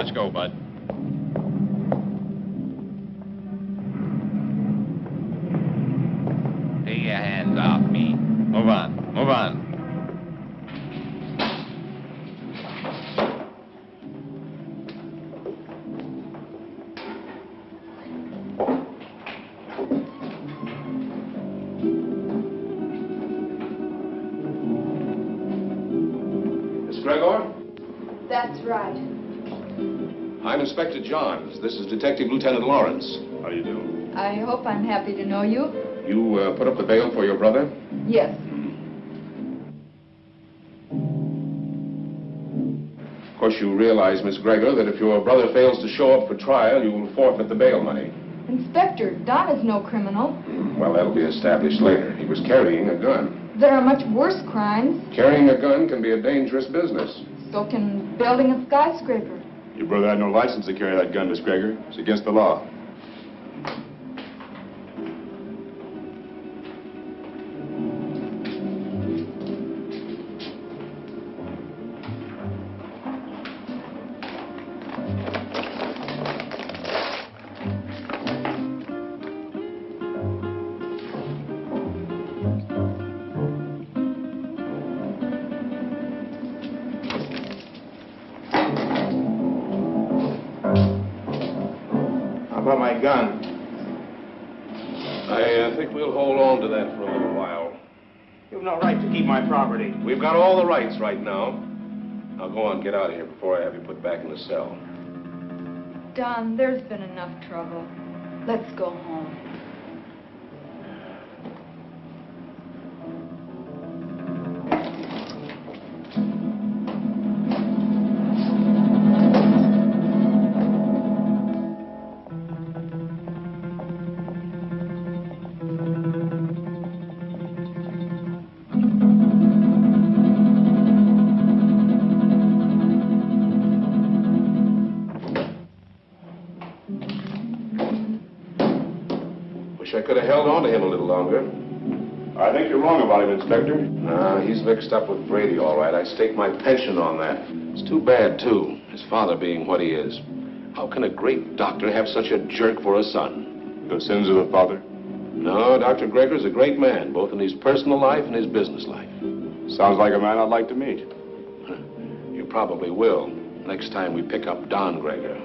Let's go, Bud. Take your hands off me. Move on. Move on. That's right. I'm Inspector Johns. This is Detective Lieutenant Lawrence. How do you do? I hope I'm happy to know you. You put up the bail for your brother? Yes. Of course, you realize, Miss Gregor, that if your brother fails to show up for trial, you will forfeit the bail money. Inspector, Don is no criminal. Well, that'll be established later. He was carrying a gun. There are much worse crimes. Carrying a gun can be a dangerous business. So can building a skyscraper. Your brother had no license to carry that gun, Miss Gregor. It's against the law. About my gun. I think we'll hold on to that for a little while. You've no right to keep my property. We've got all the rights right now. Now go on, get out of here before I have you put back in the cell. Don, there's been enough trouble. Let's go home. I could have held on to him a little longer. I think you're wrong about him, Inspector. Nah, he's mixed up with Brady, all right. I stake my pension on that. It's too bad, too, his father being what he is. How can a great doctor have such a jerk for a son? The sins of the father? No, Dr. Gregor's a great man, both in his personal life and his business life. Sounds like a man I'd like to meet. You probably will, next time we pick up Don Gregor.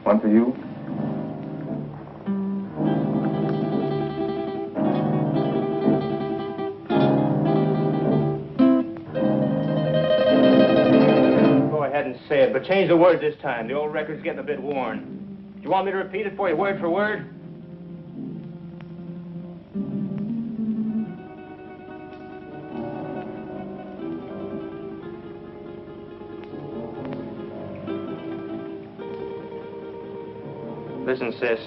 One for you. Go ahead and say it, but change the word this time. The old record's getting a bit worn. Do you want me to repeat it for you word for word? Listen, sis,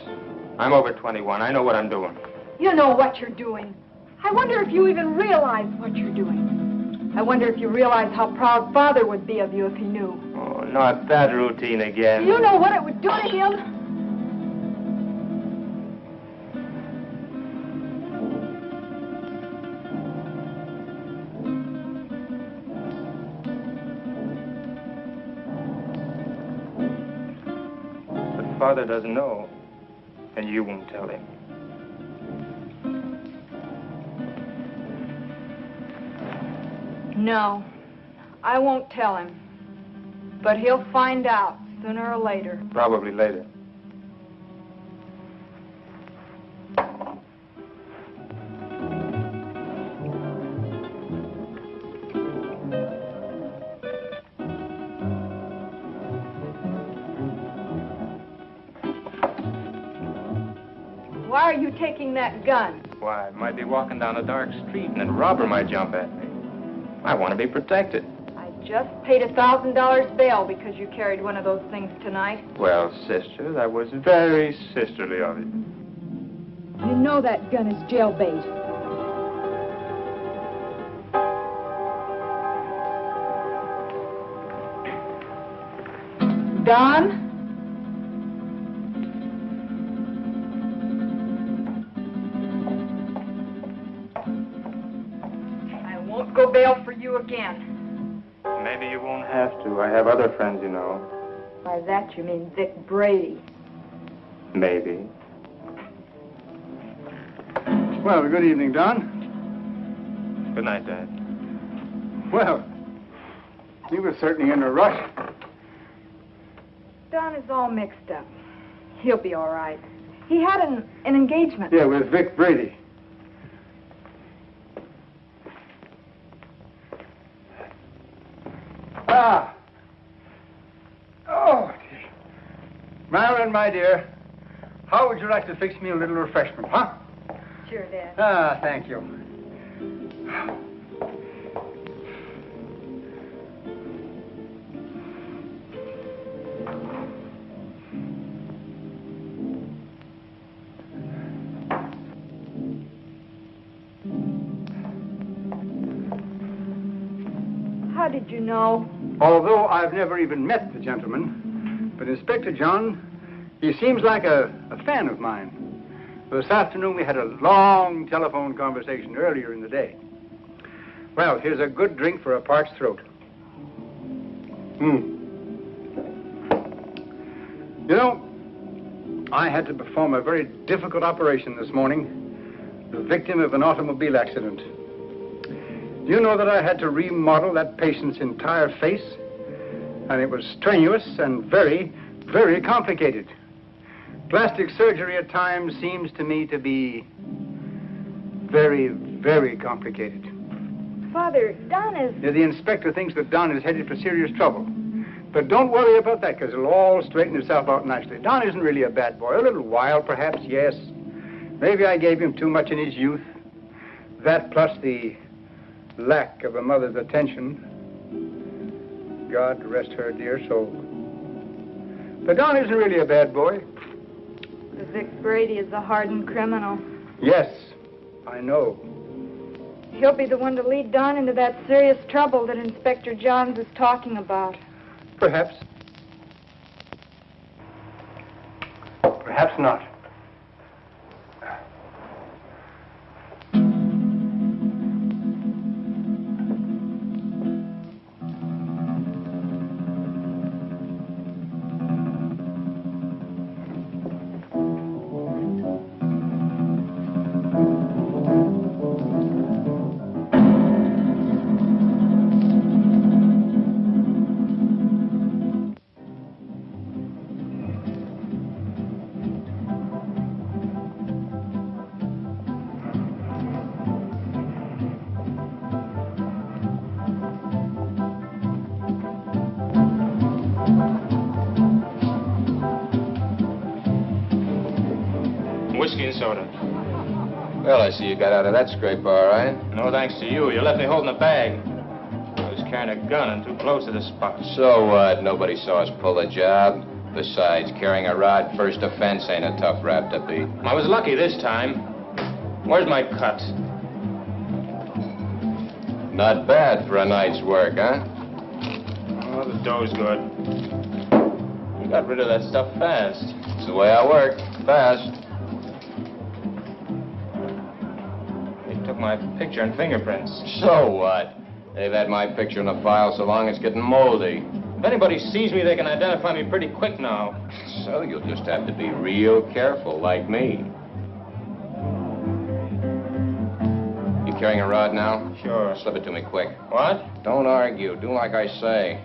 I'm over 21. I know what I'm doing. You know what you're doing. I wonder if you even realize what you're doing. I wonder if you realize how proud Father would be of you if he knew. Oh, not that routine again. Do you know what it would do to him? father doesn't know, and you won't tell him. No, I won't tell him. But he'll find out sooner or later. Probably later. Why are you taking that gun? Why, I might be walking down a dark street and a robber might jump at me. I want to be protected. I just paid $1,000 bail because you carried one of those things tonight. Well, sister, that was very sisterly of you. You know that gun is jailbait. Don? I won't go bail for you again. Maybe you won't have to. I have other friends, you know. By that you mean Vic Brady. Maybe. Well, good evening, Don. Good night, Dad. Well, you were certainly in a rush. Don is all mixed up. He'll be all right. He had an engagement. Yeah, with Vic Brady. Ah. Oh, dear. Marilyn, my dear, how would you like to fix me a little refreshment, huh? Sure, Dad. Ah, thank you. How did you know? Although I've never even met the gentleman, but Inspector John, he seems like a fan of mine. This afternoon we had a long telephone conversation earlier in the day. Well, here's a good drink for a parched throat. You know, I had to perform a very difficult operation this morning, the victim of an automobile accident. Do you know that I had to remodel that patient's entire face? And it was strenuous and very, very complicated. Plastic surgery at times seems to me to be very, very complicated. Father, Don is... The inspector thinks that Don is headed for serious trouble. But don't worry about that, because it'll all straighten itself out nicely. Don isn't really a bad boy. A little wild, perhaps, yes. Maybe I gave him too much in his youth. That plus the lack of a mother's attention. God rest her dear soul. But Don isn't really a bad boy. The Vic Brady is a hardened criminal. Yes, I know. He'll be the one to lead Don into that serious trouble that Inspector Johns is talking about. Perhaps. Perhaps not. Whiskey and soda. Well, I see you got out of that scrape all right. No thanks to you. You left me holding a bag. I was carrying a gun and too close to the spot. So what? Nobody saw us pull the job. Besides, carrying a rod first offense ain't a tough rap to beat. I was lucky this time. Where's my cut? Not bad for a night's work, huh? Oh, the dough's good. You got rid of that stuff fast. It's the way I work. Fast. They took my picture and fingerprints. So what? They've had my picture in the file so long it's getting moldy. If anybody sees me, they can identify me pretty quick now. So you'll just have to be real careful, like me. You carrying a rod now? Sure. Slip it to me quick. What? Don't argue. Do like I say.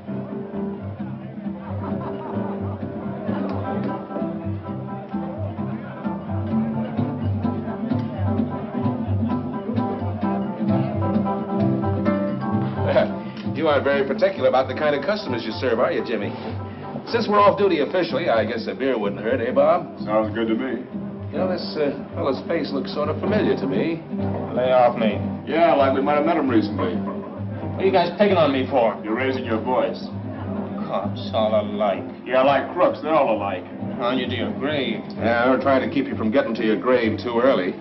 You aren't very particular about the kind of customers you serve, are you, Jimmy? Since we're off duty officially, I guess a beer wouldn't hurt, eh, Bob? Sounds good to me. You know, this fellow's face looks sort of familiar to me. Lay off me. Yeah, like we might have met him recently. What are you guys picking on me for? You're raising your voice. Cops all alike. Yeah, like crooks. They're all alike. On you to your grave. Yeah, we're trying to keep you from getting to your grave too early.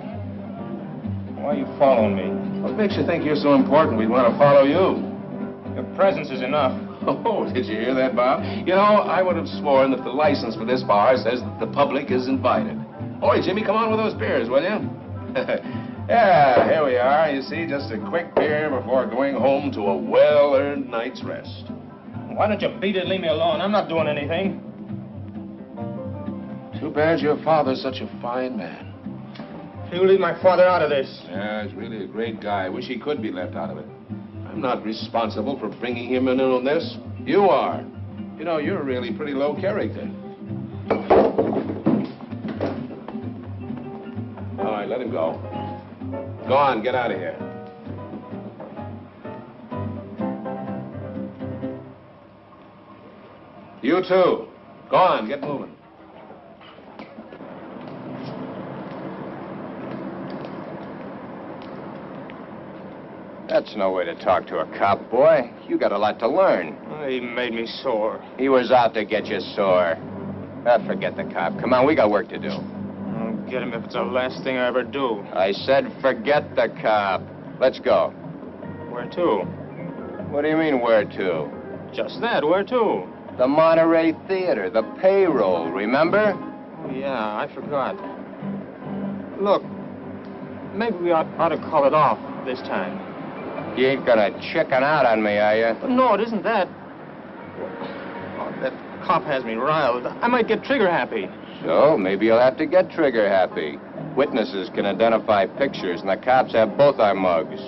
Why are you following me? What makes you think you're so important we'd want to follow you? Your presence is enough. Oh, did you hear that, Bob? You know, I would have sworn that the license for this bar says that the public is invited. Oi, Jimmy, come on with those beers, will you? Yeah, here we are. You see, just a quick beer before going home to a well-earned night's rest. Why don't you beat it and leave me alone? I'm not doing anything. Too bad your father's such a fine man. You leave my father out of this. Yeah, he's really a great guy. I wish he could be left out of it. I'm not responsible for bringing him in on this. You are. You know, you're really pretty low character. All right, let him go. Go on, get out of here. You too. Go on, get moving. That's no way to talk to a cop, boy. You got a lot to learn. He made me sore. He was out to get you sore. Forget the cop. Come on, we got work to do. I'll get him if it's the last thing I ever do. I said forget the cop. Let's go. Where to? What do you mean, where to? Just that, where to? The Monterey Theater, the payroll, remember? Oh, yeah, I forgot. Look, maybe we ought to call it off this time. You ain't gonna chicken out on me, are you? No, it isn't that. Oh, that cop has me riled. I might get trigger happy. So, maybe you'll have to get trigger happy. Witnesses can identify pictures, and the cops have both our mugs.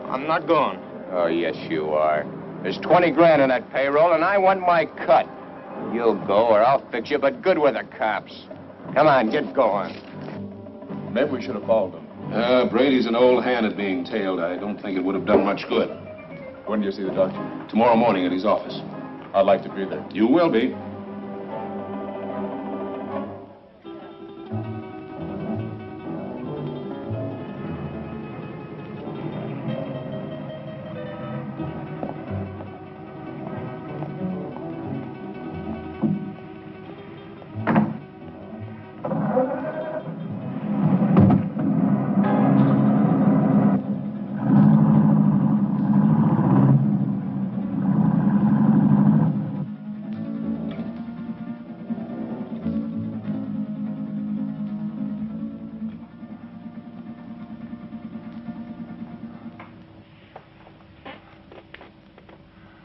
I'm not going. Oh, yes, you are. There's 20 grand in that payroll, and I want my cut. You'll go, or I'll fix you, but good with the cops. Come on, get going. Maybe we should have followed them. Brady's an old hand at being tailed. I don't think it would have done much good. When do you see the doctor? Tomorrow morning at his office. I'd like to be there. You will be.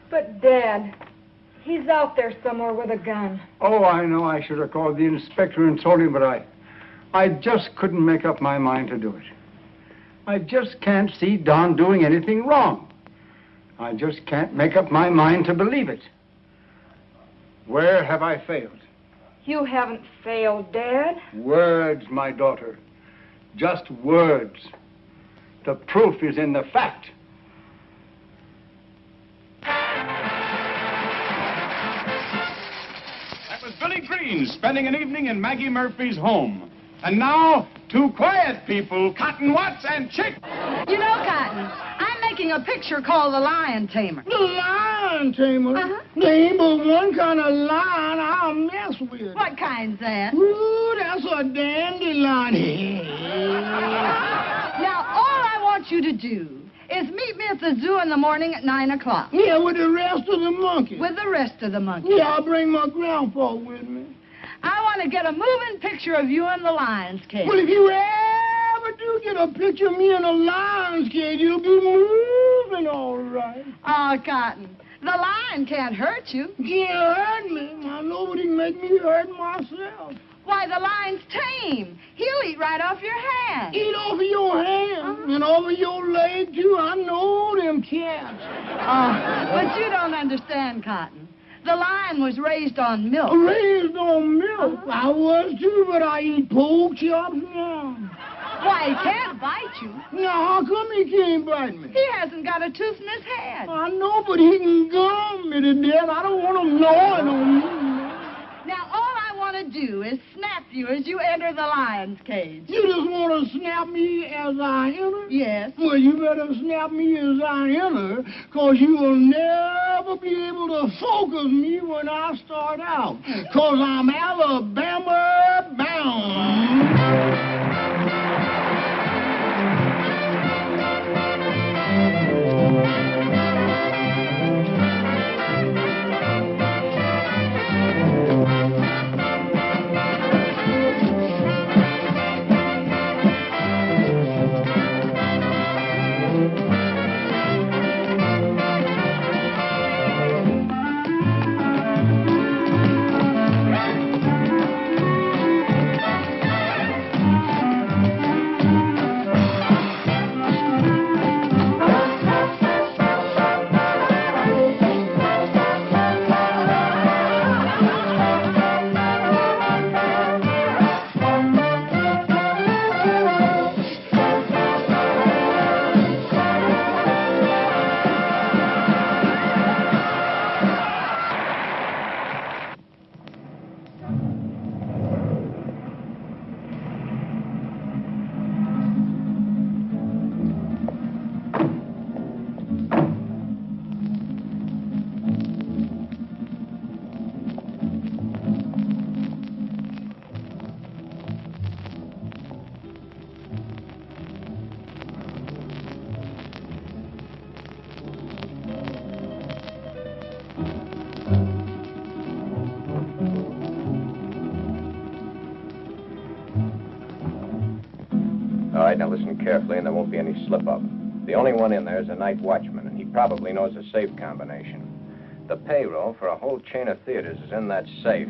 But, Dad, he's out there somewhere with a gun. Oh, I know I should have called the inspector and told him, but I just couldn't make up my mind to do it. I just can't see Don doing anything wrong. I just can't make up my mind to believe it. Where have I failed? You haven't failed, Dad. Words, my daughter. Just words. The proof is in the fact. That was Billy Green spending an evening in Maggie Murphy's home. And now, two quiet people, Cotton Watts and Chick. You know, Cotton, I'm making a picture called The Lion Tamer. The lion tamer? Uh-huh. There ain't but one kind of lion I'll mess with. What kind's that? Ooh, that's a dandelion. Now, all I want you to do is meet me at the zoo in the morning at 9 o'clock. Yeah, with the rest of the monkeys. With the rest of the monkeys. Yeah, I'll bring my grandpa with me. I want to get a moving picture of you in the lion's cage. Well, if you ever do get a picture of me in a lion's cage, you'll be moving all right. Oh, Cotton, The lion can't hurt you. Can't hurt me. Nobody can make me hurt myself. Why, the lion's tame. He'll eat right off your hand. Eat off of your hand and over your leg, too. I know them cats. But you don't understand, Cotton. The lion was raised on milk. Raised on milk. I was, too, but I eat pork chops now. Why, he can't bite you. Now, how come he can't bite me? He hasn't got a tooth in his head. I know, but he can gum me to death. I don't want him gnawing on me. Now, all I want to do is snap you as you enter the lion's cage. You just want to snap me as I enter? Yes. Well, you better snap me as I enter, because you will never be able to focus me when I start out, because I'm Alabama bound. All right, now listen carefully, and there won't be any slip-up. The only one in there is a night watchman, and he probably knows the safe combination. The payroll for a whole chain of theaters is in that safe.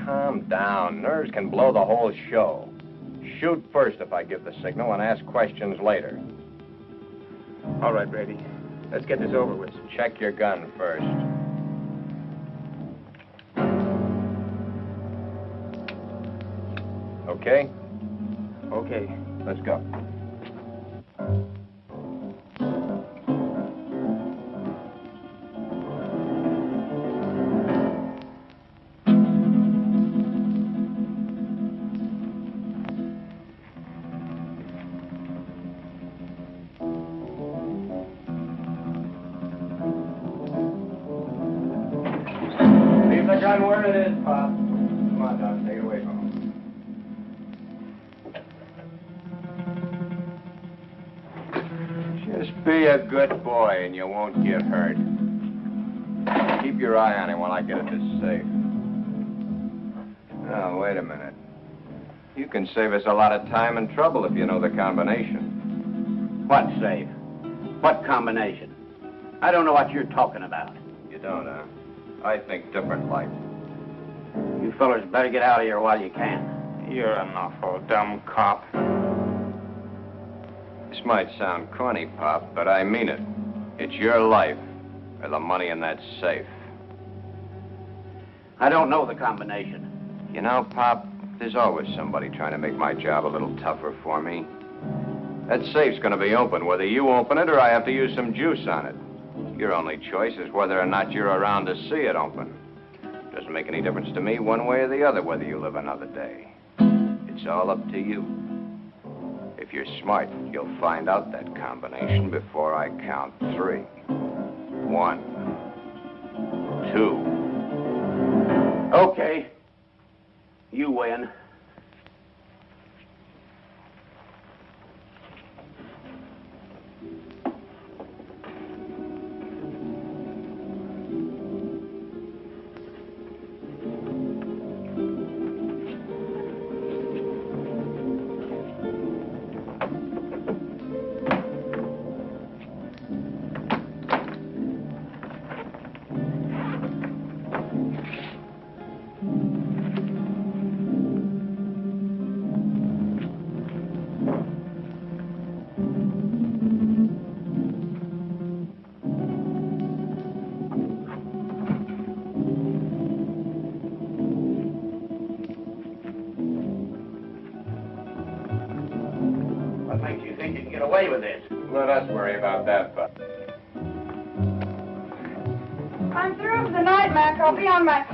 Calm down. Nerves can blow the whole show. Shoot first if I give the signal, and ask questions later. All right, Brady. Let's get this over with. Check your gun first. Okay? Okay. Let's go. Leave the gun where it is, Pop. Come on, Doc. Take it away from him. Just be a good boy and you won't get hurt. Keep your eye on him while I get at this safe. Now, wait a minute. You can save us a lot of time and trouble if you know the combination. What safe? What combination? I don't know what you're talking about. You don't, huh? I think different like. You fellers better get out of here while you can. You're an awful dumb cop. This might sound corny, Pop, but I mean it. It's your life or the money in that safe. I don't know the combination. You know, Pop, there's always somebody trying to make my job a little tougher for me. That safe's going to be open whether you open it or I have to use some juice on it. Your only choice is whether or not you're around to see it open. Doesn't make any difference to me one way or the other whether you live another day. It's all up to you. If you're smart, you'll find out that combination before I count 3. 1, 2. Okay. You win. What makes you think you can get away with this? Let us worry about that, Bud. I'm through for the night, Mac. I'll be on my...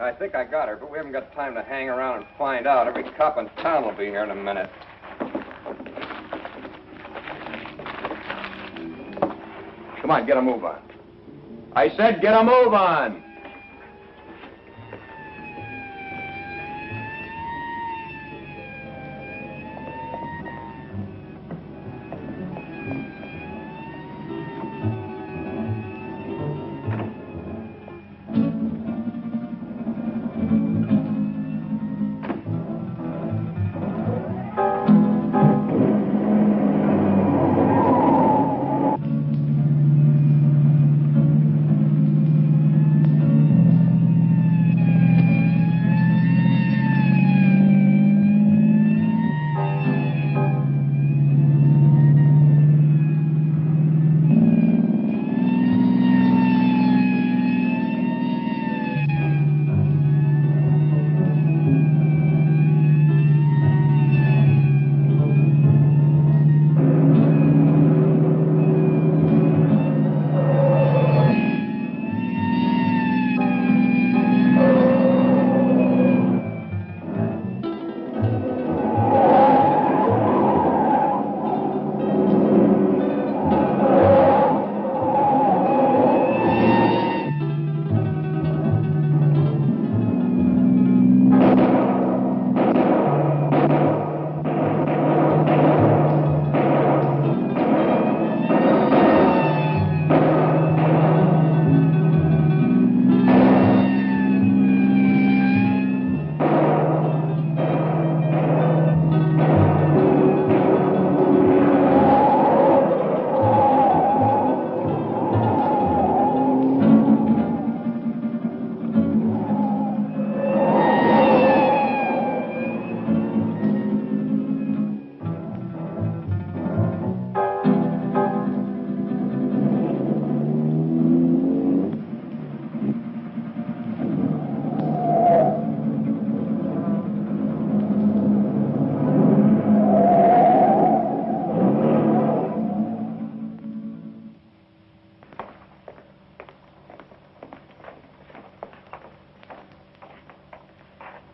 I think I got her, but we haven't got time to hang around and find out. Every cop in town will be here in a minute. Come on, get a move on. I said get a move on!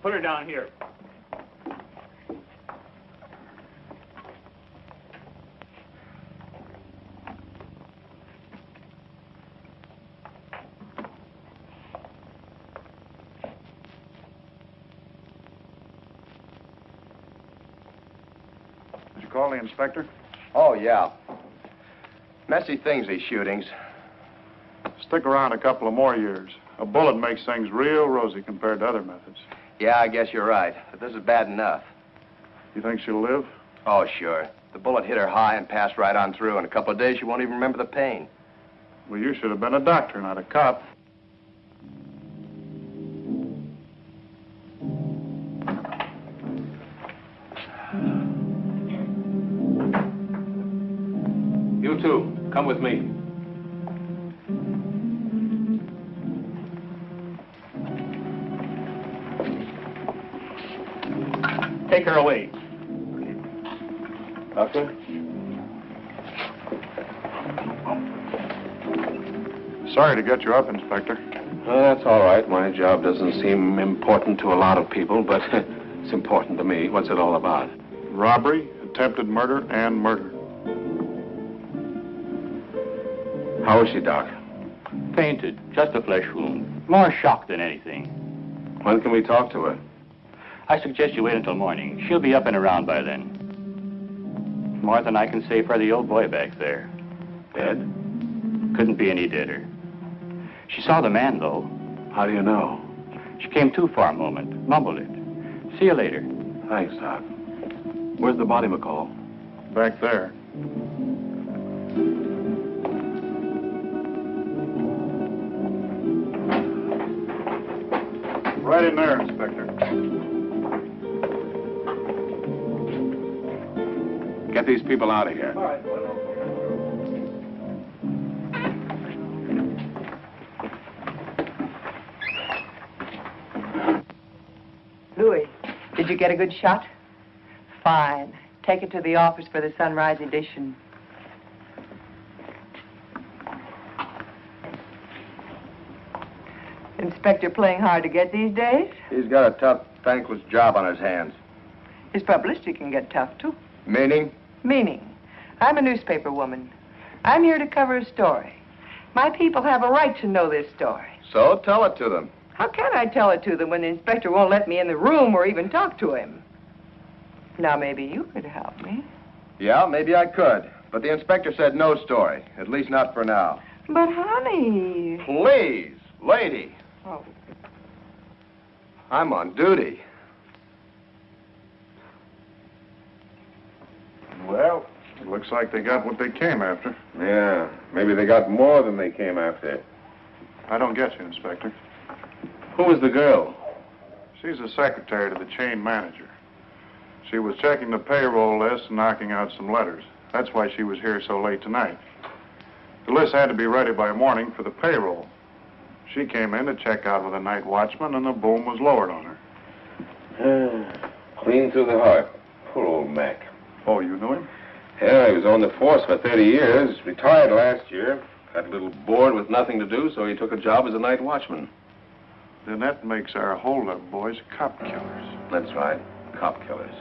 Put her down here. Did you call the inspector? Oh, yeah. Messy things, these shootings. Stick around a couple of more years. A bullet makes things real rosy compared to other methods. Yeah, I guess you're right. But this is bad enough. You think she'll live? Oh, sure. The bullet hit her high and passed right on through. In a couple of days, she won't even remember the pain. Well, you should have been a doctor, not a cop. You two, come with me. Take her away. Doctor? Sorry to get you up, Inspector. Well, that's all right. My job doesn't seem important to a lot of people, but it's important to me. What's it all about? Robbery, attempted murder, and murder. How is she, Doc? Fainted. Just a flesh wound. More shock than anything. When can we talk to her? I suggest you wait until morning. She'll be up and around by then. More than I can say for the old boy back there. Dead? Couldn't be any deader. She saw the man, though. How do you know? She came to for a moment, mumbled it. See you later. Thanks, Doc. Where's the body, McCall? back there. Right in there, Inspector. Get these people out of here. All right. Louis, did you get a good shot? Fine. Take it to the office for the sunrise edition. Inspector playing hard to get these days? He's got a tough, thankless job on his hands. His publicity can get tough, too. Meaning? Meaning, I'm a newspaper woman. I'm here to cover a story. My people have a right to know this story. So tell it to them. How can I tell it to them when the inspector won't let me in the room or even talk to him? Now, maybe you could help me. Yeah, maybe I could. But the inspector said no story. At least not for now. But, honey... Please, lady. Oh. I'm on duty. Well, it looks like they got what they came after. Yeah, maybe they got more than they came after. I don't get you, Inspector. Who was the girl? She's the secretary to the chain manager. She was checking the payroll list and knocking out some letters. That's why she was here so late tonight. The list had to be ready by morning for the payroll. She came in to check out with a night watchman, and the boom was lowered on her. Clean through the heart. Poor old Mac. Oh, you knew him? Yeah, he was on the force for 30 years. Retired last year. Got a little bored with nothing to do, so he took a job as a night watchman. Then that makes our holdup boys cop killers. That's right. Cop killers.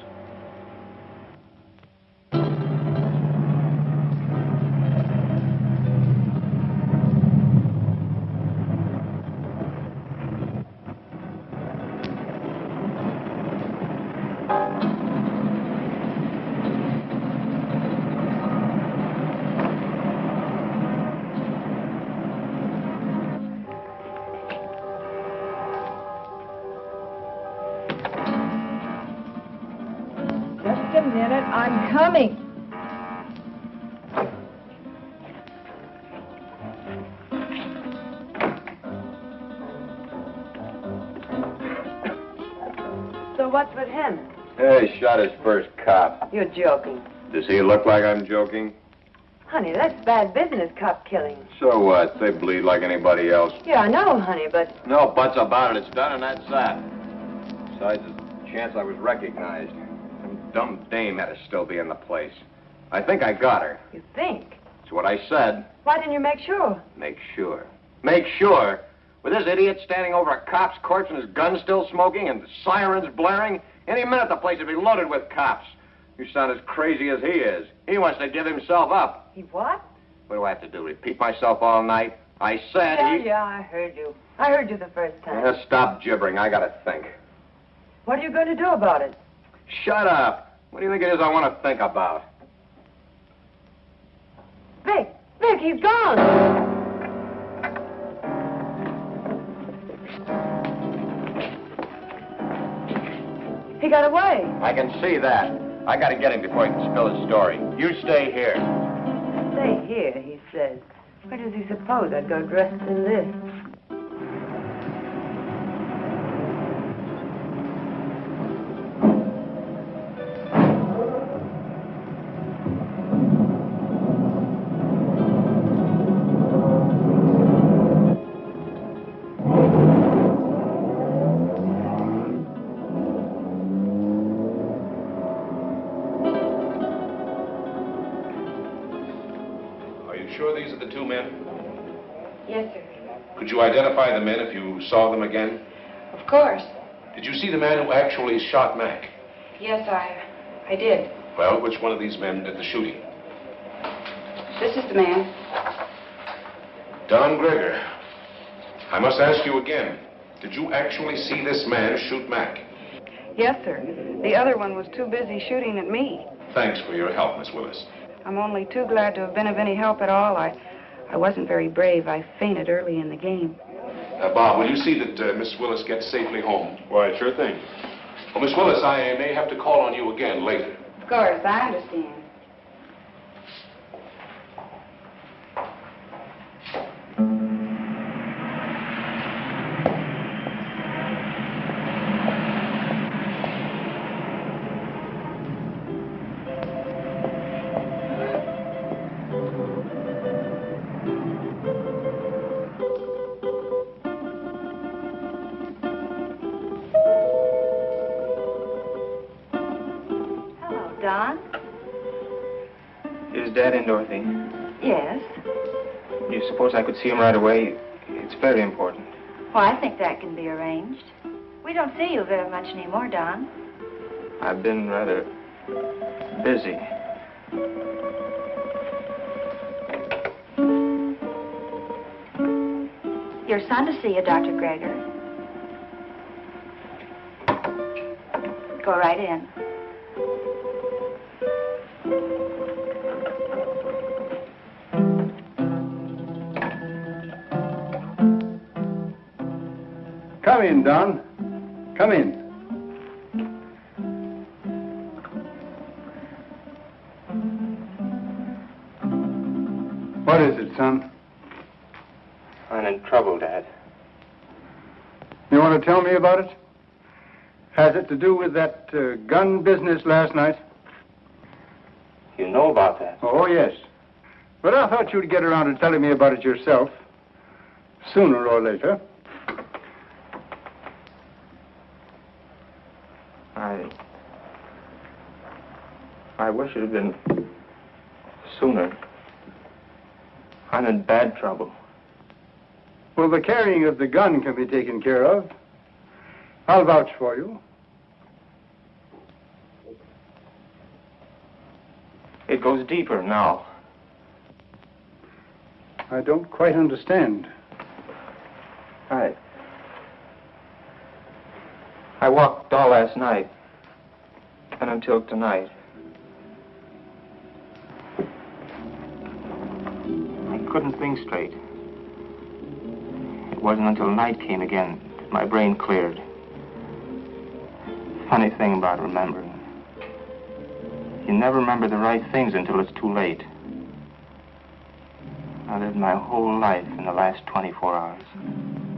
Just a minute, I'm coming. So what's with him? Hey, shot his first cop. You're joking. Does he look like I'm joking? Honey, that's bad business, cop killing. So what? They bleed like anybody else. Yeah, I know, honey, but... No buts about it. It's done, and that's that. Besides, there's a chance I was recognized. Some dumb dame had to still be in the place. I think I got her. You think? That's what I said. Why didn't you make sure? Make sure. Make sure? With this idiot standing over a cop's corpse and his gun still smoking and the sirens blaring, any minute the place would be loaded with cops. You sound as crazy as he is. He wants to give himself up. He what? What do I have to do? Repeat myself all night? I said Yeah, I heard you. I heard you the first time. Yeah, stop gibbering. I gotta think. What are you going to do about it? Shut up. What do you think it is I want to think about? Vic! Vic, he's gone! He got away. I can see that. I gotta get him before he can spill his story. You stay here. Stay here, he says. Where does he suppose I'd go dressed in this? Sure these are the two men? Yes, sir. Could you identify the men if you saw them again? Of course. Did you see the man who actually shot Mac? Yes, I did. Well, which one of these men did the shooting? This is the man. Don Greger. I must ask you again. Did you actually see this man shoot Mac? Yes, sir. The other one was too busy shooting at me. Thanks for your help, Miss Willis. I'm only too glad to have been of any help at all. I wasn't very brave. I fainted early in the game. Bob, will you see that Miss Willis gets safely home? Why, sure thing. Well, Miss Willis, I may have to call on you again later. Of course, I understand. Don? Is Dad in, Dorothy? Yes. You suppose I could see him right away? It's very important. Well, I think that can be arranged. We don't see you very much anymore, Don. I've been rather busy. Your son to see you, Dr. Greger. Go right in. Come in, Don. Come in. What is it, son? I'm in trouble, Dad. You want to tell me about it? Has it to do with that gun business last night? You know about that? Oh, yes. But I thought you'd get around to telling me about it yourself. Sooner or later. I wish it had been sooner. I'm in bad trouble. Well, the carrying of the gun can be taken care of. I'll vouch for you. It goes deeper now. I don't quite understand. I walked all last night and until tonight. I couldn't think straight. It wasn't until night came again that my brain cleared. Funny thing about remembering. You never remember the right things until it's too late. I lived my whole life in the last 24 hours.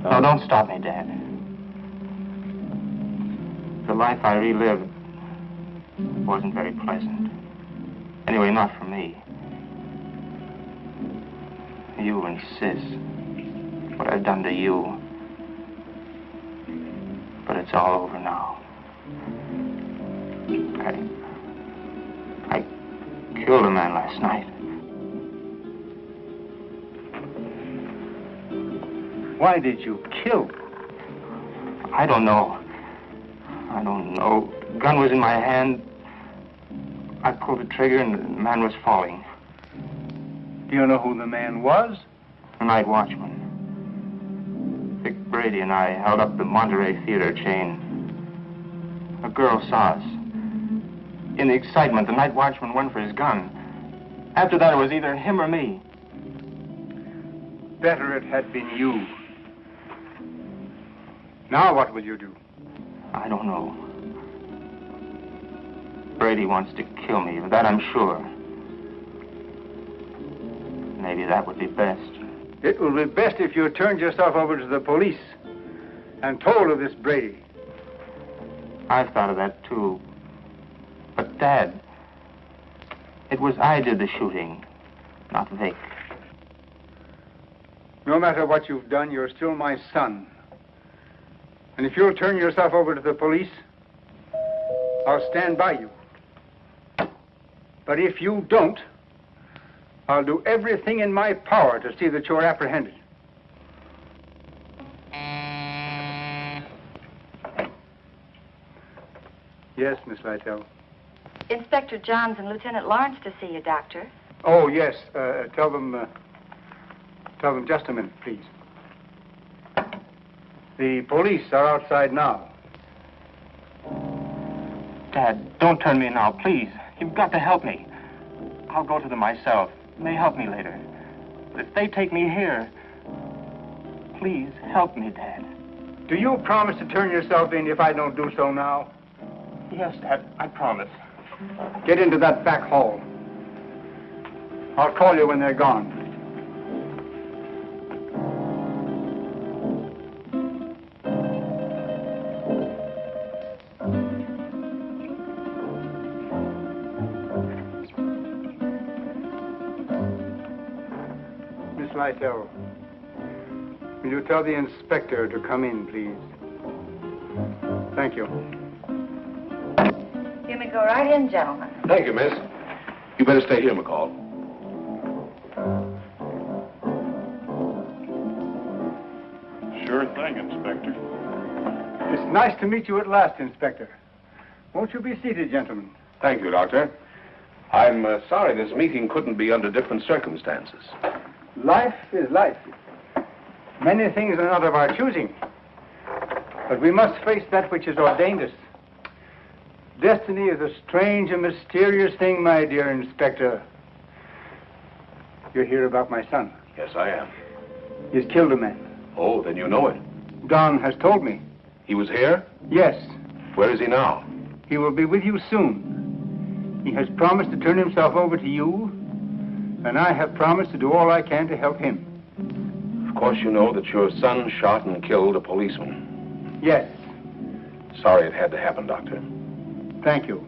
No, don't stop me, Dad. The life I relived wasn't very pleasant. Anyway, not for me. You and Sis. What I've done to you. But it's all over now. I killed a man last night. Why did you kill? I don't know. Gun was in my hand. I pulled the trigger and the man was falling. Do you know who the man was? The night watchman. Vic Brady and I held up the Monterey Theater chain. A girl saw us. In the excitement, the night watchman went for his gun. After that, it was either him or me. Better it had been you. Now what will you do? I don't know. Brady wants to kill me, of that I'm sure. Maybe that would be best. It will be best if you turned yourself over to the police and told of this Brady. I've thought of that, too. But, Dad, it was I did the shooting, not Vic. No matter what you've done, you're still my son. And if you'll turn yourself over to the police, I'll stand by you. But if you don't, I'll do everything in my power to see that you're apprehended. Yes, Miss Lytell. Inspector Johns and Lieutenant Lawrence to see you, Doctor. Oh, yes. Tell them just a minute, please. The police are outside now. Dad, don't turn me now, please. You've got to help me. I'll go to them myself. They may help me later. But if they take me here, please help me, Dad. Do you promise to turn yourself in if I don't do so now? Yes, Dad, I promise. Get into that back hall. I'll call you when they're gone. Miss Lytell, will you tell the inspector to come in, please? Thank you. You may go right in, gentlemen. Thank you, miss. You better stay here, McCall. Sure thing, Inspector. It's nice to meet you at last, Inspector. Won't you be seated, gentlemen? Thank you, Doctor. I'm sorry this meeting couldn't be under different circumstances. Life is life. Many things are not of our choosing. But we must face that which has ordained us. Destiny is a strange and mysterious thing, my dear Inspector. You're here about my son. Yes, I am. He's killed a man. Oh, then you know it. Don has told me. He was here? Yes. Where is he now? He will be with you soon. He has promised to turn himself over to you, and I have promised to do all I can to help him. Of course you know that your son shot and killed a policeman. Yes. Sorry it had to happen, Doctor. Thank you.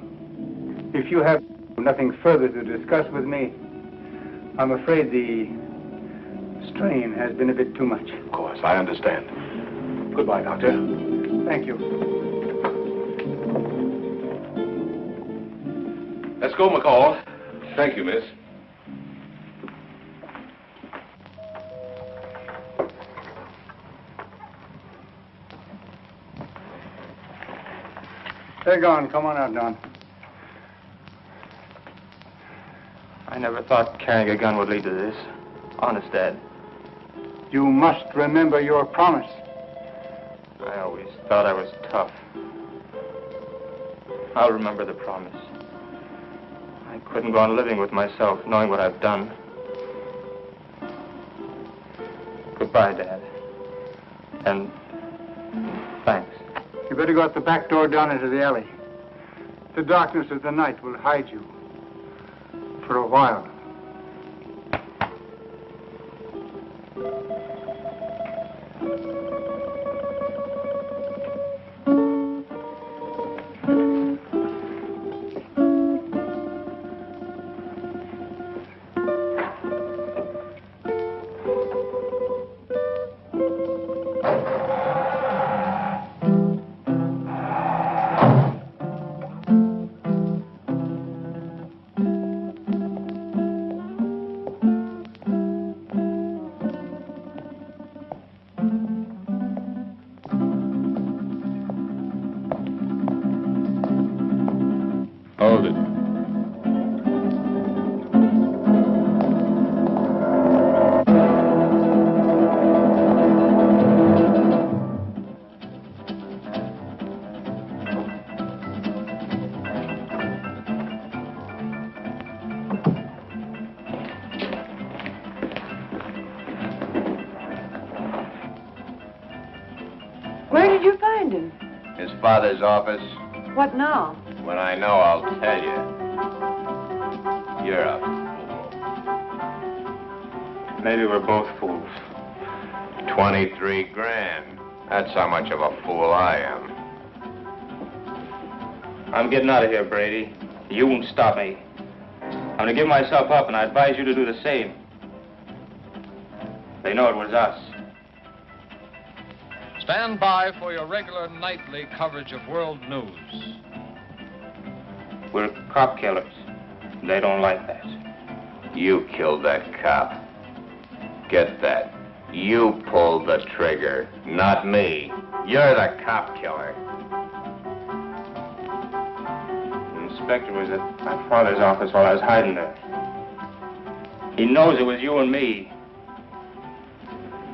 If you have nothing further to discuss with me, I'm afraid the strain has been a bit too much. Of course, I understand. Goodbye, Doctor. Thank you. Let's go, McCall. Thank you, miss. They're gone. Come on out, Don. I never thought carrying a gun would lead to this. Honest, Dad. You must remember your promise. I always thought I was tough. I'll remember the promise. I couldn't go on living with myself, knowing what I've done. Goodbye, Dad. And thanks. You better go out the back door down into the alley. The darkness of the night will hide you. For a while. Hold it. Where did you find him? His father's office. What now? When I know, I'll tell you. You're a fool. Maybe we're both fools. 23 grand. That's how much of a fool I am. I'm getting out of here, Brady. You won't stop me. I'm going to give myself up, and I advise you to do the same. They know it was us. Stand by for your regular nightly coverage of world news. We're cop killers. They don't like that. You killed that cop. Get that. You pulled the trigger, not me. You're the cop killer. The inspector was at my father's office while I was hiding there. He knows it was you and me.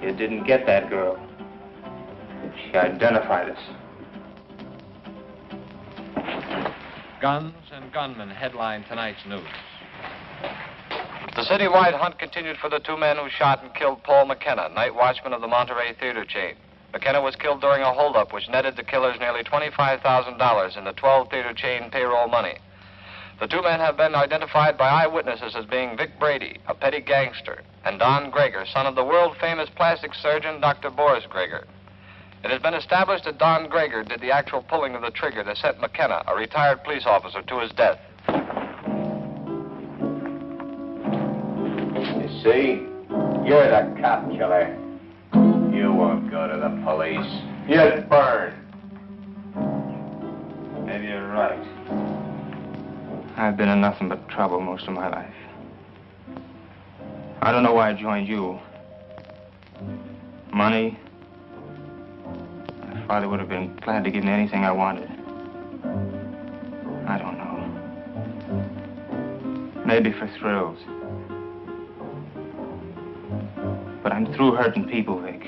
You didn't get that girl. She identified us. Guns and gunmen headline tonight's news. The citywide hunt continued for the two men who shot and killed Paul McKenna, night watchman of the Monterey theater chain. McKenna was killed during a holdup which netted the killers nearly $25,000 in the 12 theater chain payroll money. The two men have been identified by eyewitnesses as being Vic Brady, a petty gangster, and Don Greger, son of the world-famous plastic surgeon Dr. Boris Greger. It has been established that Don Greger did the actual pulling of the trigger that sent McKenna, a retired police officer, to his death. You see? You're the cop killer. You won't go to the police. You'd burn. Maybe you're right. I've been in nothing but trouble most of my life. I don't know why I joined you. Money? My father would have been glad to give me anything I wanted. I don't know. Maybe for thrills. But I'm through hurting people, Vic.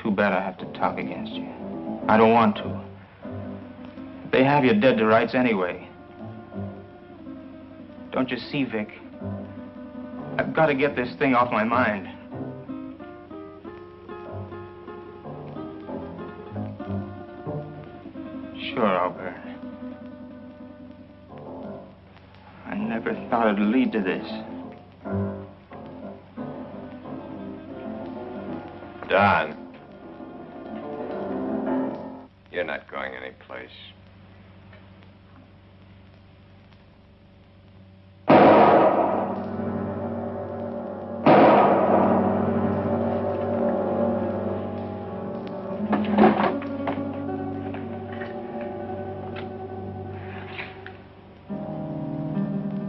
Too bad I have to talk against you. I don't want to. They have you dead to rights anyway. Don't you see, Vic? I've got to get this thing off my mind. Sure, I'll burn. I never thought it'd lead to this. Don. You're not going anyplace.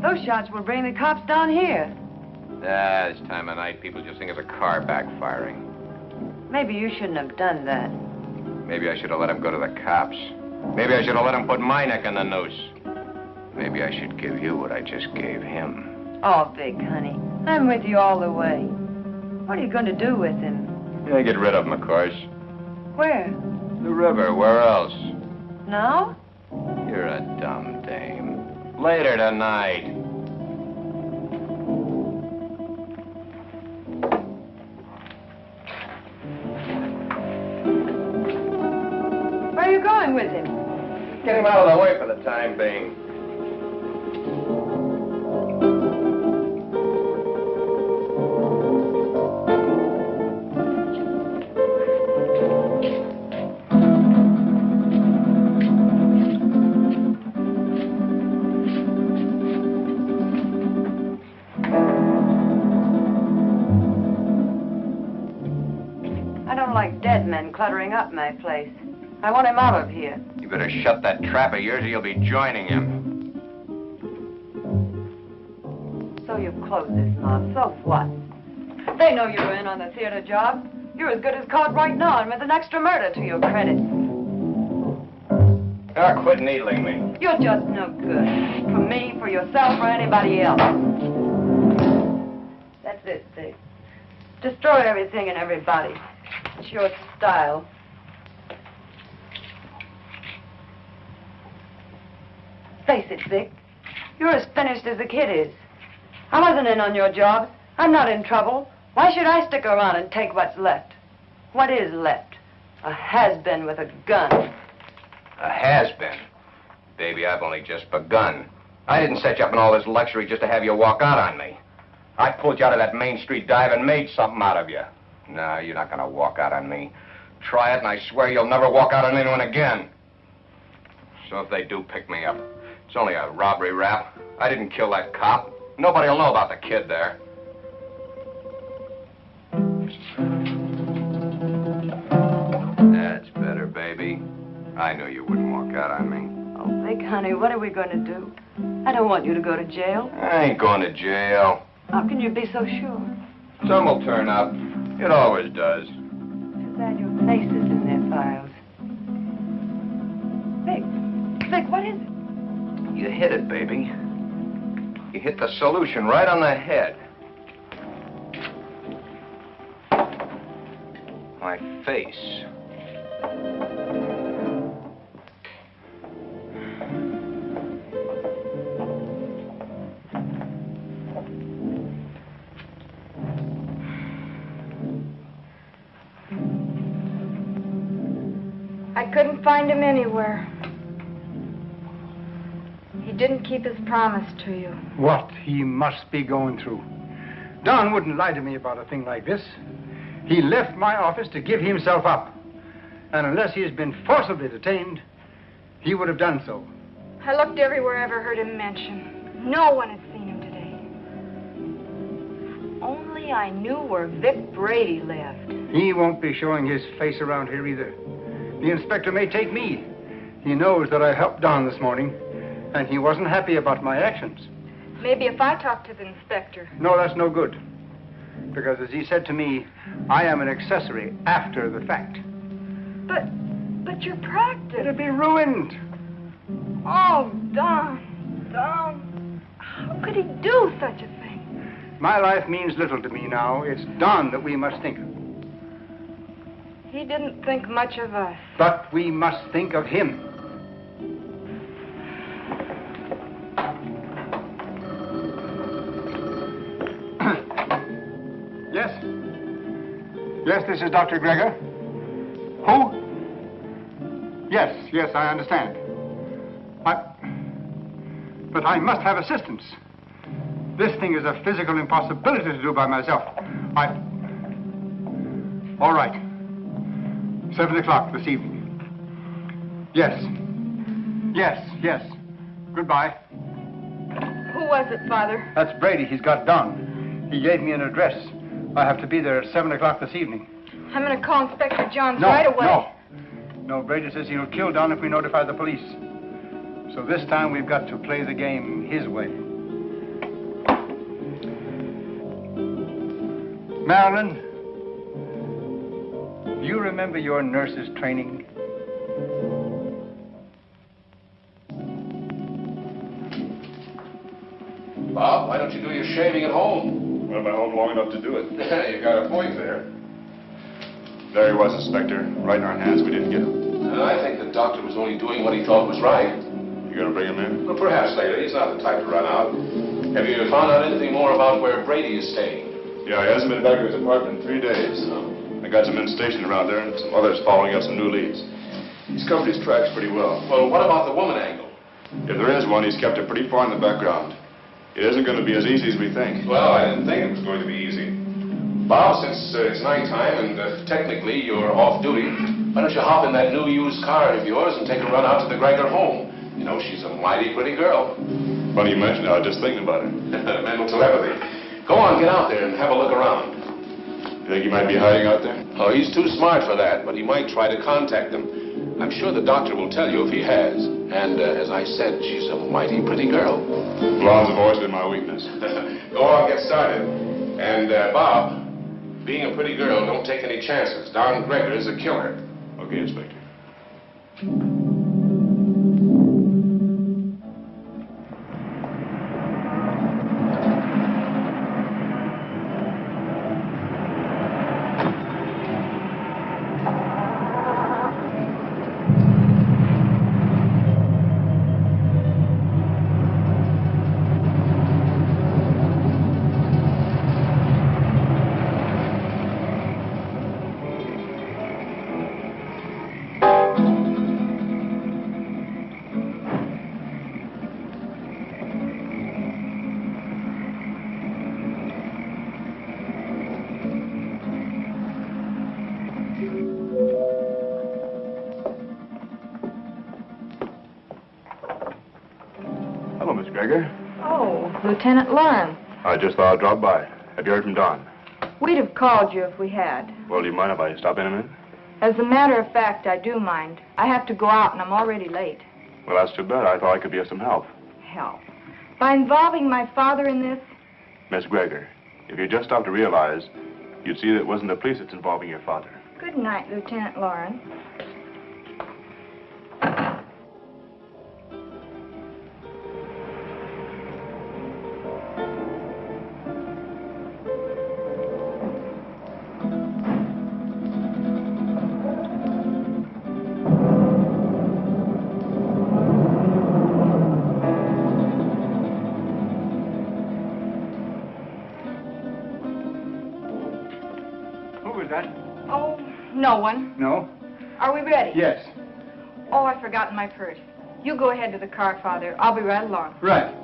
Those shots will bring the cops down here. This time of night, people just think it's a car backfiring. Maybe you shouldn't have done that. Maybe I should have let him go to the cops. Maybe I should have let him put my neck in the noose. Maybe I should give you what I just gave him. Oh, Vic, honey, I'm with you all the way. What are you going to do with him? Yeah, get rid of him, of course. Where? The river, where else? Now? You're a dumb dame. Later tonight. Where are you going with him? Get him out of the way for the time being. I don't like dead men cluttering up my place. I want him out of here. You better shut that trap of yours or you'll be joining him. So you've closed this mob. So what? They know you're in on the theater job. You're as good as caught right now and with an extra murder to your credit. Now quit needling me. You're just no good. For me, for yourself, or anybody else. That's it, Vic. Destroy everything and everybody. It's your style. Face it, Vic. You're as finished as the kid is. I wasn't in on your job. I'm not in trouble. Why should I stick around and take what's left? What is left? A has-been with a gun. A has-been? Baby, I've only just begun. I didn't set you up in all this luxury just to have you walk out on me. I pulled you out of that Main Street dive and made something out of you. No, you're not going to walk out on me. Try it, and I swear you'll never walk out on anyone again. So if they do pick me up, it's only a robbery rap. I didn't kill that cop. Nobody'll know about the kid there. That's better, baby. I knew you wouldn't walk out on me. Oh, Vic, honey, what are we going to do? I don't want you to go to jail. I ain't going to jail. How can you be so sure? Some will turn up. It always does. Too bad your face is in their files. Vic, what is it? You hit it, baby. You hit the solution right on the head. My face. I couldn't find him anywhere. He didn't keep his promise to you. What he must be going through. Don wouldn't lie to me about a thing like this. He left my office to give himself up. And unless he has been forcibly detained, he would have done so. I looked everywhere I ever heard him mentioned. No one had seen him today. If only I knew where Vic Brady lived. He won't be showing his face around here either. The inspector may take me. He knows that I helped Don this morning, and he wasn't happy about my actions. Maybe if I talk to the inspector. No, that's no good. Because as he said to me, I am an accessory after the fact. But your practice. It'll be ruined. Oh, Don. How could he do such a thing? My life means little to me now. It's Don that we must think of. He didn't think much of us. But we must think of him. Yes? Yes, this is Dr. Gregor. Who? Yes, I understand. But I must have assistance. This thing is a physical impossibility to do by myself. All right. 7 o'clock this evening. Yes. Goodbye. Who was it, Father? That's Brady. He's got Don. He gave me an address. I have to be there at 7 o'clock this evening. I'm going to call Inspector Johns right away. No, Brady says he'll kill Don if we notify the police. So this time we've got to play the game his way. Marilyn, do you remember your nurse's training? Bob, why don't you do your shaving at home? Well, I'm at home long enough to do it. You got a point there. There he was, Inspector. Right in our hands. We didn't get him. I think the doctor was only doing what he thought was right. You gonna bring him in? Well, perhaps later. He's not the type to run out. Have you found out anything more about where Brady is staying? Yeah, he hasn't been back to his apartment in 3 days. I got some men stationed around there and some others following up some new leads. He's covered his tracks pretty well. Well, what about the woman angle? If there is one, he's kept it pretty far in the background. It isn't going to be as easy as we think. Well, I didn't think it was going to be easy. Bob, since it's nighttime and technically you're off duty, why don't you hop in that new used car of yours and take a run out to the Gregor home? You know, she's a mighty pretty girl. Funny you mention it. I was just thinking about it. Mental telepathy. Go on, get out there and have a look around. You think he might be hiding out there? Oh, he's too smart for that, but he might try to contact them. I'm sure the doctor will tell you if he has. And as I said, she's a mighty pretty girl. Blondes have always been my weakness. Go on, get started. And, Bob, being a pretty girl, don't take any chances. Don Gregor is a killer. Okay, Inspector. Hello, Miss Gregor. Oh, Lieutenant Lauren. I just thought I'd drop by. Have you heard from Don? We'd have called you if we had. Well, do you mind if I stop in a minute? As a matter of fact, I do mind. I have to go out and I'm already late. Well, that's too bad. I thought I could be of some help. Help. By involving my father in this? Miss Gregor, if you just stopped to realize, you'd see that it wasn't the police that's involving your father. Good night, Lieutenant Lauren. Oh, no one. No? Are we ready? Yes. Oh, I've forgotten my purse. You go ahead to the car, Father. I'll be right along. Right.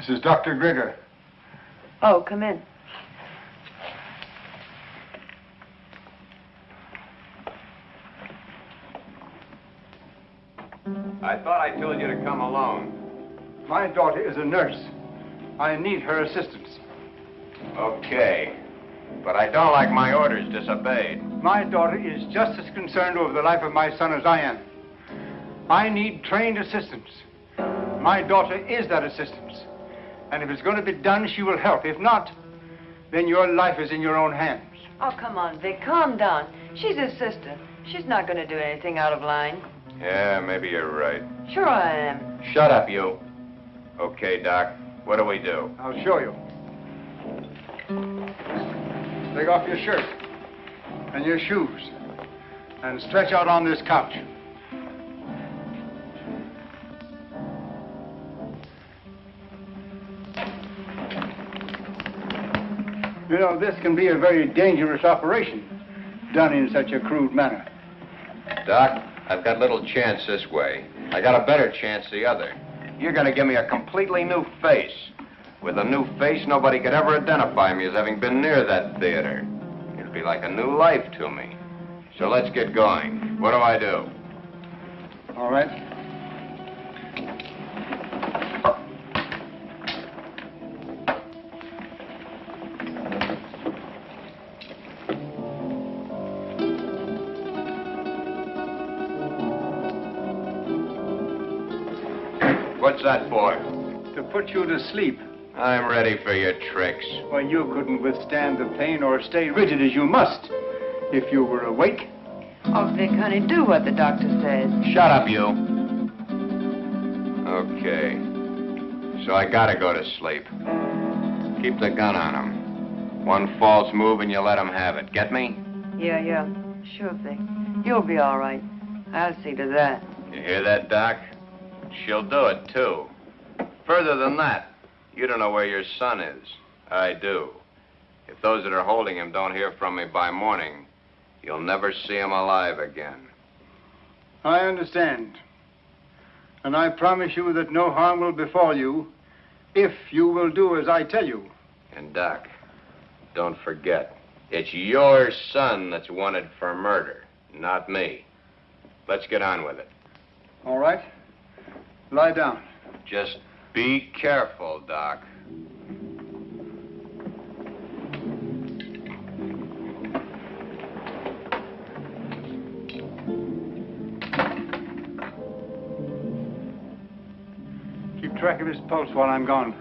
This is Dr. Grigger. Oh, come in. I thought I told you to come alone. My daughter is a nurse. I need her assistance. Okay. But I don't like my orders disobeyed. My daughter is just as concerned over the life of my son as I am. I need trained assistance. My daughter is that assistance. And if it's going to be done, she will help. If not, then your life is in your own hands. Oh, come on, Vic, calm down. She's his sister. She's not going to do anything out of line. Yeah, maybe you're right. Sure I am. Shut up, you. Okay, Doc. What do we do? I'll show you. Take off your shirt and your shoes and stretch out on this couch. You know, this can be a very dangerous operation done in such a crude manner. Doc, I've got little chance this way. I got a better chance the other. You're going to give me a completely new face. With a new face, nobody could ever identify me as having been near that theater. It'd be like a new life to me. So let's get going. What do I do? All right. What's that for? To put you to sleep. I'm ready for your tricks. Well, you couldn't withstand the pain or stay rigid as you must if you were awake. Oh, Vic, honey, do what the doctor says. Shut up, you. Okay. So I gotta go to sleep. Keep the gun on him. One false move and you let him have it. Get me? Yeah. Sure, Vic. You'll be all right. I'll see to that. You hear that, Doc? She'll do it, too. Further than that, you don't know where your son is. I do. If those that are holding him don't hear from me by morning, you'll never see him alive again. I understand. And I promise you that no harm will befall you if you will do as I tell you. And, Doc, don't forget, it's your son that's wanted for murder, not me. Let's get on with it. All right. Lie down. Just be careful, Doc. Keep track of his pulse while I'm gone.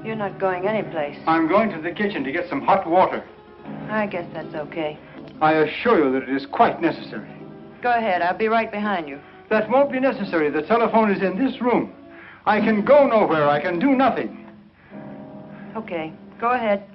You're not going anyplace. I'm going to the kitchen to get some hot water. I guess that's okay. I assure you that it is quite necessary. Go ahead. I'll be right behind you. That won't be necessary. The telephone is in this room. I can go nowhere. I can do nothing. Okay. Go ahead.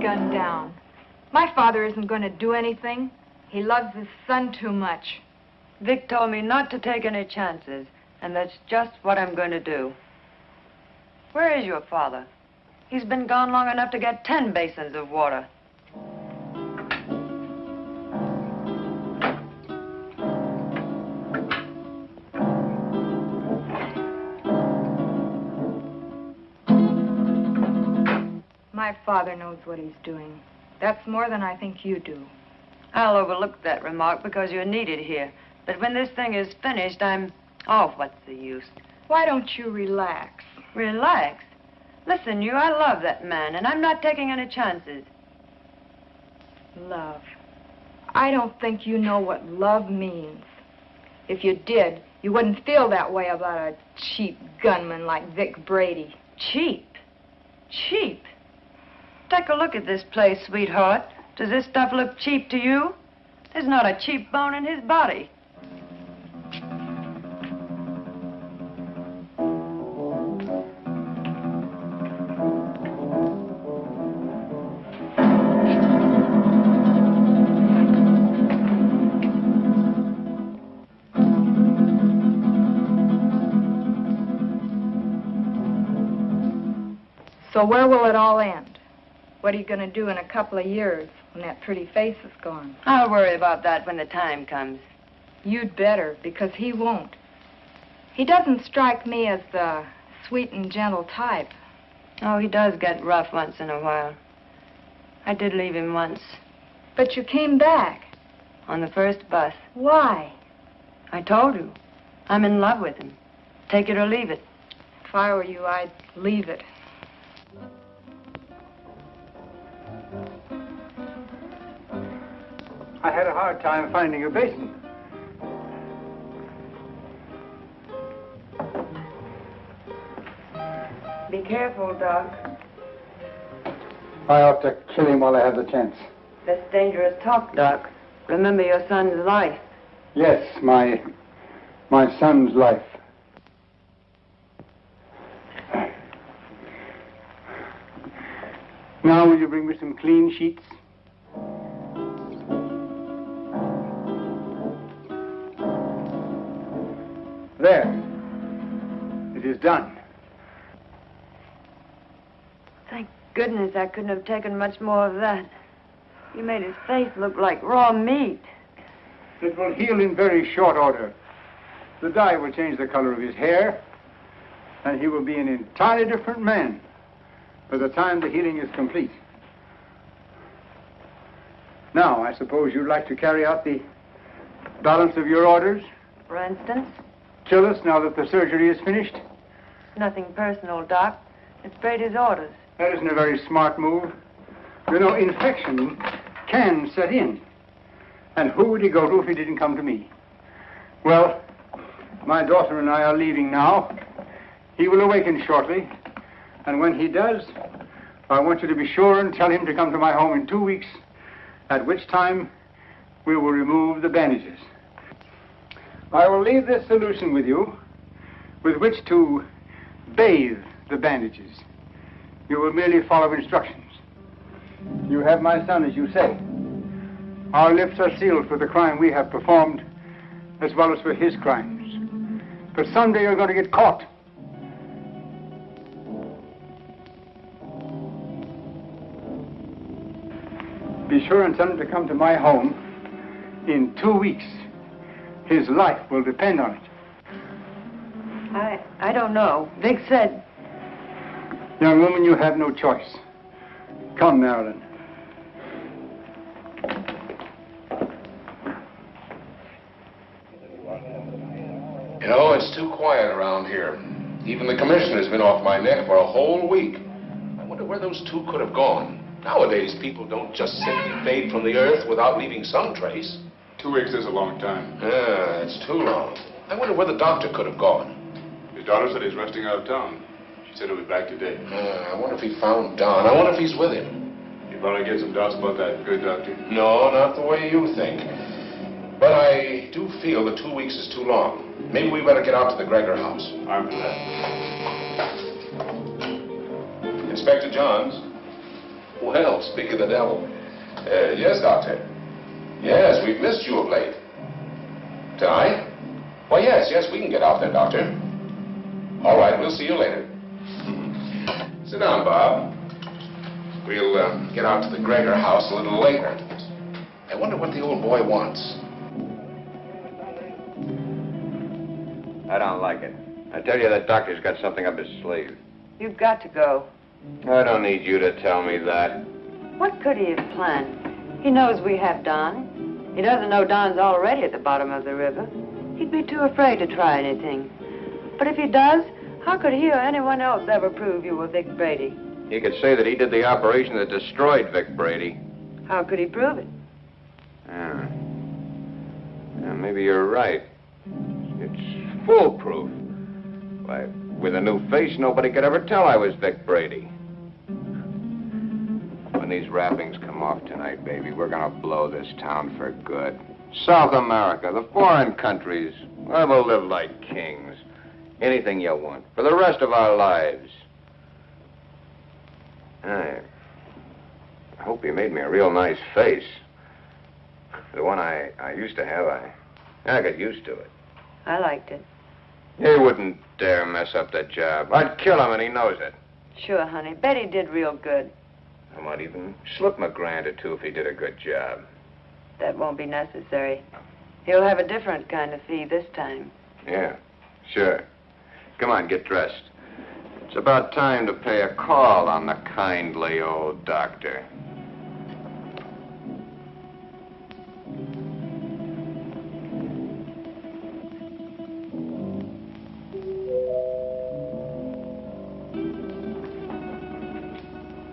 Gun down. My father isn't going to do anything. He loves his son too much. Vic told me not to take any chances, and that's just what I'm going to do. Where is your father? He's been gone long enough to get 10 basins of water. My father knows what he's doing. That's more than I think you do. I'll overlook that remark because you're needed here. But when this thing is finished, oh, what's the use? Why don't you relax? Relax? Listen, I love that man, and I'm not taking any chances. Love. I don't think you know what love means. If you did, you wouldn't feel that way about a cheap gunman like Vic Brady. Cheap? Cheap? Take a look at this place, sweetheart. Does this stuff look cheap to you? There's not a cheap bone in his body. So where will it all end? What are you going to do in a couple of years when that pretty face is gone? I'll worry about that when the time comes. You'd better, because he won't. He doesn't strike me as the sweet and gentle type. Oh, he does get rough once in a while. I did leave him once. But you came back. On the first bus. Why? I told you. I'm in love with him. Take it or leave it. If I were you, I'd leave it. I had a hard time finding a basin. Be careful, Doc. I ought to kill him while I have the chance. That's dangerous talk, Doc. Remember your son's life. Yes, my son's life. Now, will you bring me some clean sheets? There. It is done. Thank goodness I couldn't have taken much more of that. You made his face look like raw meat. It will heal in very short order. The dye will change the color of his hair, and he will be an entirely different man by the time the healing is complete. Now, I suppose you'd like to carry out the balance of your orders? For instance? Kill us now that the surgery is finished? Nothing personal, Doc. It's Brady's orders. That isn't a very smart move. You know, infection can set in. And who would he go to if he didn't come to me? Well, my daughter and I are leaving now. He will awaken shortly. And when he does, I want you to be sure and tell him to come to my home in 2 weeks, at which time we will remove the bandages. I will leave this solution with you, with which to bathe the bandages. You will merely follow instructions. You have my son, as you say. Our lips are sealed for the crime we have performed, as well as for his crimes. But someday you're going to get caught. Be sure and tell him to come to my home in 2 weeks. His life will depend on it. I don't know. Vic said... Young woman, you have no choice. Come, Marilyn. You know, it's too quiet around here. Even the commissioner's been off my neck for a whole week. I wonder where those two could have gone. Nowadays, people don't just simply fade from the earth without leaving some trace. 2 weeks is a long time. Yeah, it's too long. I wonder where the doctor could have gone. His daughter said he's resting out of town. She said he'll be back today. I wonder if he found Don. I wonder if he's with him. You probably get some doubts about that, good doctor. No, not the way you think. But I do feel that 2 weeks is too long. Maybe we better get out to the Gregor house. I'm for that. Inspector Johns. Well, speak of the devil. Yes, Doctor. Yes, we've missed you of late. Tonight? Well, yes, we can get out there, Doctor. All right, we'll see you later. Sit down, Bob. We'll get out to the Gregor house a little later. I wonder what the old boy wants. I don't like it. I tell you, that doctor's got something up his sleeve. You've got to go. I don't need you to tell me that. What could he have planned? He knows we have Don. He doesn't know Don's already at the bottom of the river. He'd be too afraid to try anything. But if he does, how could he or anyone else ever prove you were Vic Brady? He could say that he did the operation that destroyed Vic Brady. How could he prove it? Yeah, maybe you're right. It's foolproof. Why, with a new face, nobody could ever tell I was Vic Brady. When these wrappings come off tonight, baby, we're gonna blow this town for good. South America, the foreign countries, where we'll live like kings. Anything you want, for the rest of our lives. I hope you made me a real nice face. The one I used to have, I got used to it. I liked it. He wouldn't dare mess up the job. I'd kill him, and he knows it. Sure, honey. Betty did real good. I might even slip him $1,000 or $2 if he did a good job. That won't be necessary. He'll have a different kind of fee this time. Yeah, sure. Come on, get dressed. It's about time to pay a call on the kindly old doctor.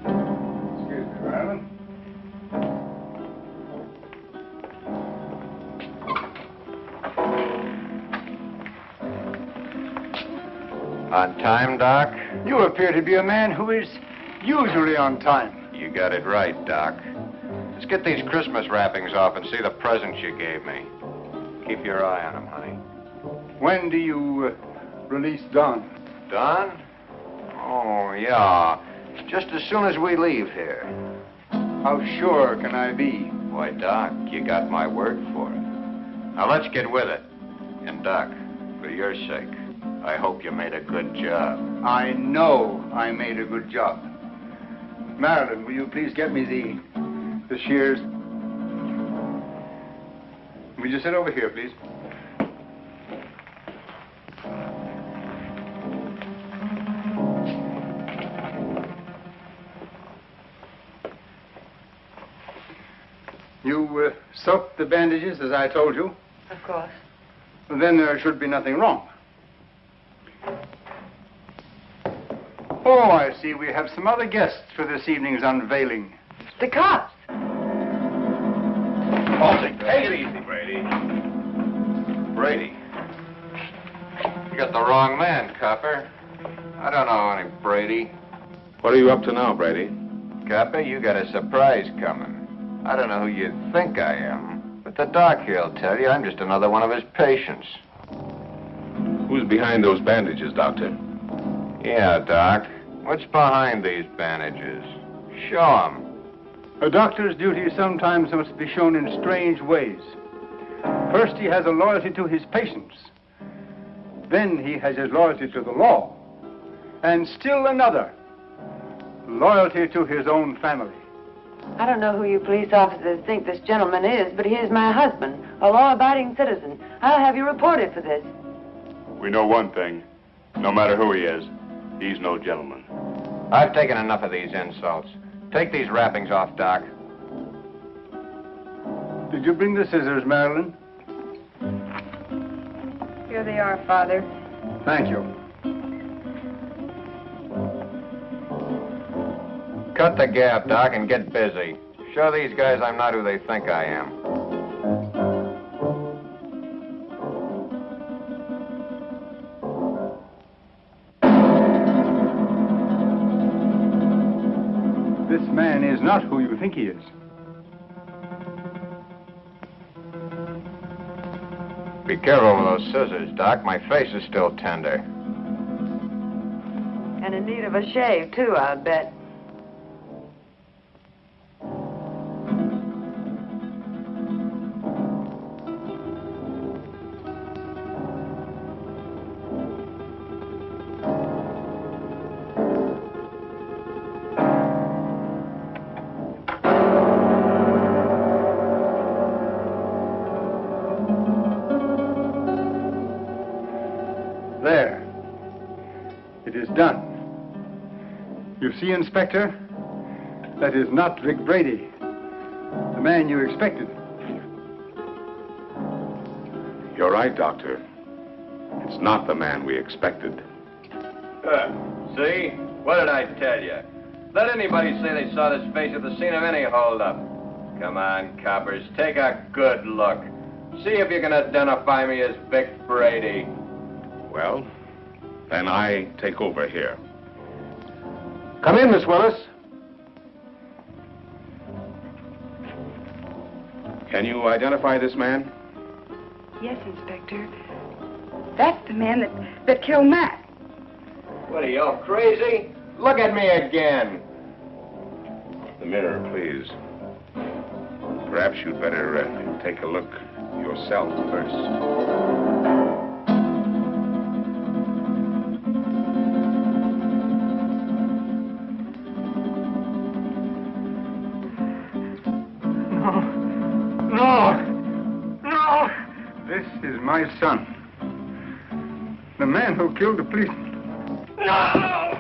Excuse me, Marilyn. On time, Doc? You appear to be a man who is usually on time. You got it right, Doc. Let's get these Christmas wrappings off and see the presents you gave me. Keep your eye on them, honey. When do you release Don? Don? Oh, yeah. Just as soon as we leave here. How sure can I be? Why, Doc, you got my word for it. Now, let's get with it. And, Doc, for your sake, I hope you made a good job. I know I made a good job. Marilyn, will you please get me the shears? Will you sit over here, please? You soaked the bandages as I told you? Of course. Then there should be nothing wrong. Oh, I see. We have some other guests for this evening's unveiling. The cops. Oh, take it easy, Brady. Brady. You got the wrong man, copper. I don't know any Brady. What are you up to now, Brady? Copper, you got a surprise coming. I don't know who you think I am, but the doc here'll tell you I'm just another one of his patients. Who's behind those bandages, Doctor? Yeah, Doc. What's behind these bandages? Show 'em. A doctor's duty sometimes must be shown in strange ways. First, he has a loyalty to his patients. Then he has his loyalty to the law. And still another, loyalty to his own family. I don't know who you police officers think this gentleman is, but he is my husband, a law-abiding citizen. I'll have you reported for this. We know one thing. No matter who he is, he's no gentleman. I've taken enough of these insults. Take these wrappings off, Doc. Did you bring the scissors, Marilyn? Here they are, Father. Thank you. Cut the gap, Doc, and get busy. Show these guys I'm not who they think I am. This man is not who you think he is. Be careful with those scissors, Doc. My face is still tender. And in need of a shave, too, I'll bet. There. It is done. You see, Inspector? That is not Vic Brady, the man you expected. You're right, Doctor. It's not the man we expected. See? What did I tell you? Let anybody say they saw this face at the scene of any holdup. Come on, coppers, take a good look. See if you can identify me as Vic Brady. Well, then I take over here. Come in, Miss Willis. Can you identify this man? Yes, Inspector. That's the man that killed Matt. What are you, all crazy? Look at me again. The mirror, please. Perhaps you'd better take a look yourself first. is my son. The man who killed the policeman. No!